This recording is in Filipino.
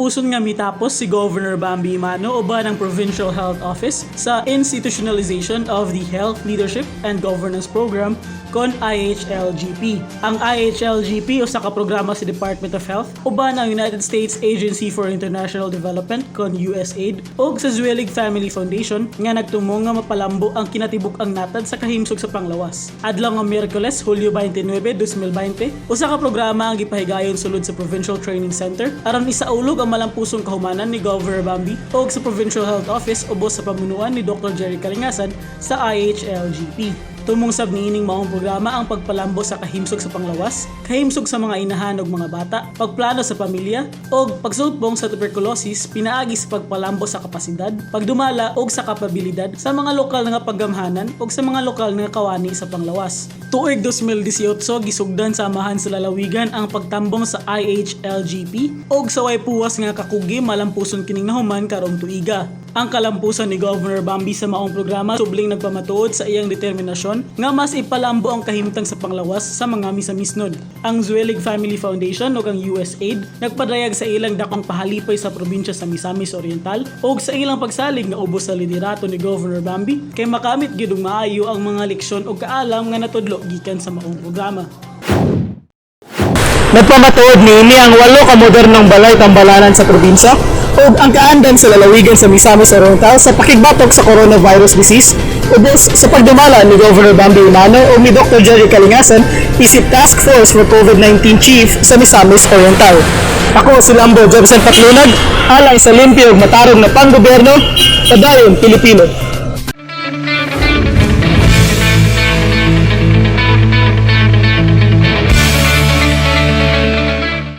Malampuson nga mitapos si Governor Bambi Imano uban ng Provincial Health Office sa institutionalization of the Health Leadership and Governance Program kon IHLGP. Ang IHLGP usa ka programa sa Department of Health uban ang United States Agency for International Development kon USAID ug sa Zwelig Family Foundation nga nagtumong nga mapalambo ang kinatibuk-ang natad sa kahimsog sa panglawas. Adlaw nga Miyerkules, Hulyo 29, 2020, usa ka programa ang gipahigayon sulod sa Provincial Training Center aron isaulog ang malampusong kahumanan ni Governor Bambi ug sa Provincial Health Office ubos sa pamunuan ni Dr. Jerry Kalingasan sa IHLGP. Tumong sab niining maong programa ang pagpalambo sa kahimsog sa panglawas, kahimsog sa mga inahan ug mga bata, pagplano sa pamilya, ug pagsulpong sa tuberculosis pinaagi sa pagpalambo sa kapasidad, pagdumala ug sa kapabilidad sa mga lokal nga paggamhanan ug sa mga lokal nga kawani sa panglawas. Tuig 2018 gisugdan sa amahan sa lalawigan ang pagtambong sa IHLGP ug sa way puwas nga kakugi malampuson kining nahuman karong tuiga. Ang kalampusan ni Governor Bambi sa maong programa subling nagpamatuod sa iyang determinasyon nga mas ipalambo ang kahimtang sa panglawas sa mga misamisnod. Ang Zwelig Family Foundation ug ang USAID nagpadayag sa ilang dakong pahalipay sa probinsya sa Misamis Oriental ug sa ilang pagsalig nga ubos sa liderato ni Governor Bambi kay makamit gyud og maayo ang mga leksyon ug kaalam nga natudlo gikan sa maong programa. Nagpamatuod niini ang 8 ka modernong balay-tambalanan sa probinsya ug ang kaandan sa lalawigan sa Misamis Oriental sa pakigbatok sa coronavirus disease ubos sa pagdumala ni Governor Bambi Imano ug ni Dr. Jerry Kalingasan isip Task Force for COVID-19 Chief sa Misamis Oriental. Ako si Lambo Jobson Patlunag, alay sa limpyo ug matarong na panggobyerno, padayon Pilipino.